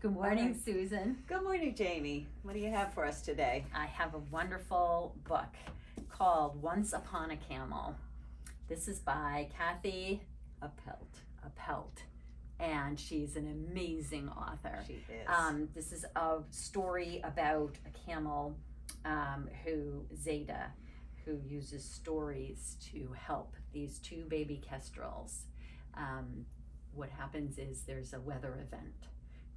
Good morning, Hi. Susan. Good morning, Jamie. What do you have for us today? I have a wonderful book called Once Upon a Camel. This is by Kathy Appelt, and she's an amazing author. She is. This is a story about a camel Zeta, who uses stories to help these two baby kestrels. What happens is there's a weather event,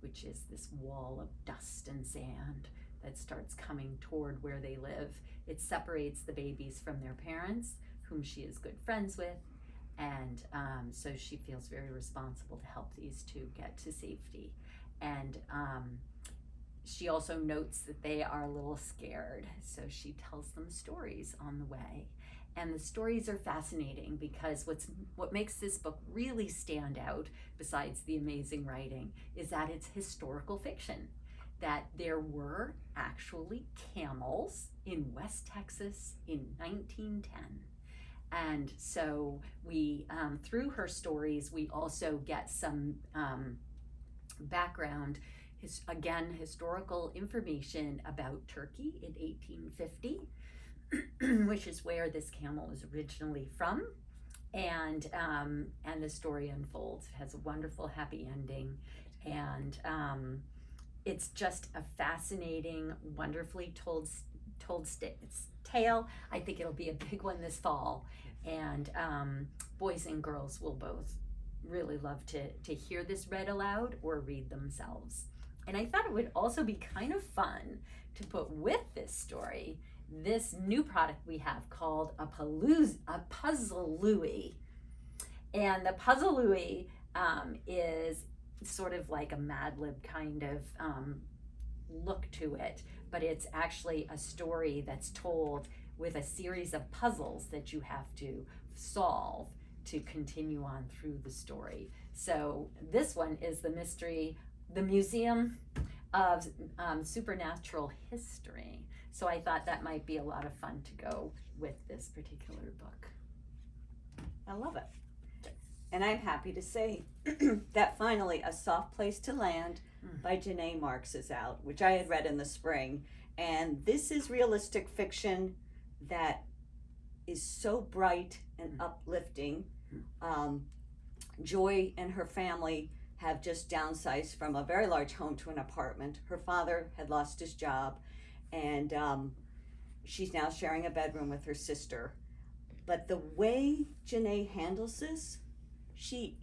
which is this wall of dust and sand that starts coming toward where they live. It separates the babies from their parents, whom she is good friends with, and so she feels very responsible to help these two get to safety. And she also notes that they are a little scared, so she tells them stories on the way. And the stories are fascinating because what makes this book really stand out, besides the amazing writing, is that it's historical fiction. That there were actually camels in West Texas in 1910. And so we, through her stories, we also get some background, historical information about Turkey in 1850. Which is where this camel is originally from, and the story unfolds. It has a wonderful happy ending, and it's just a fascinating, wonderfully told tale. I think it'll be a big one this fall, and boys and girls will both really love to hear this read aloud or read themselves. And I thought it would also be kind of fun to put with this story this new product we have called a Puzzle Louie. And the Puzzle Louie is sort of like a Mad Lib kind of look to it, but it's actually a story that's told with a series of puzzles that you have to solve to continue on through the story. So this one is the Museum of Supernatural History. So I thought that might be a lot of fun to go with this particular book. I love it. And I'm happy to say that finally A Soft Place to Land by Janae Marks is out, which I had read in the spring. And this is realistic fiction that is so bright and uplifting. Joy and her family have just downsized from a very large home to an apartment. Her father had lost his job, and she's now sharing a bedroom with her sister. But the way Janae handles this, she,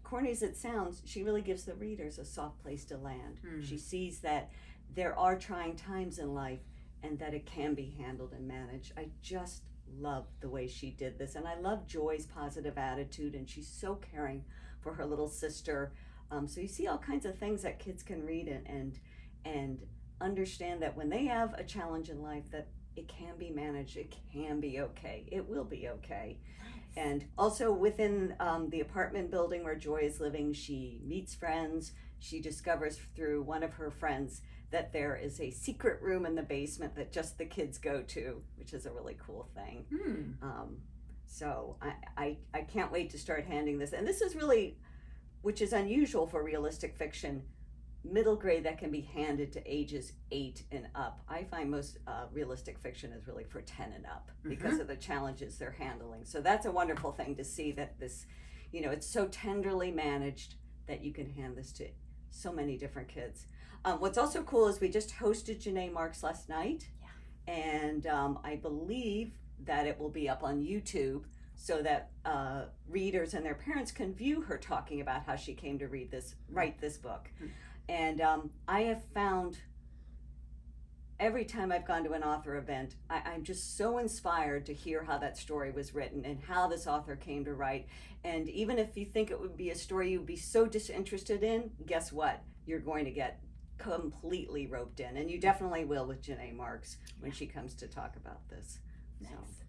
corny as it sounds, she really gives the readers a soft place to land. She sees that there are trying times in life and that it can be handled and managed. I just love the way she did this, and I love Joy's positive attitude, and she's so caring for her little sister. So you see all kinds of things that kids can read and understand that when they have a challenge in life, that it can be managed, it can be okay, it will be okay. Nice. And also within the apartment building where Joy is living, she meets friends. She discovers through one of her friends that there is a secret room in the basement that just the kids go to, which is a really cool thing. So I can't wait to start handing this. And this is really, which is unusual for realistic fiction, middle grade that can be handed to ages 8 and up. I find most realistic fiction is really for 10 and up because of the challenges they're handling. So that's a wonderful thing to see, that this, it's so tenderly managed that you can hand this to so many different kids. What's also cool is we just hosted Janae Marks last night. Yeah. And I believe that it will be up on YouTube so that readers and their parents can view her talking about how she came to write this book. And I have found every time I've gone to an author event, I'm just so inspired to hear how that story was written and how this author came to write. And even if you think it would be a story you'd be so disinterested in, guess what? You're going to get completely roped in. And you definitely will with Janae Marks when she comes to talk about this. Nice. So.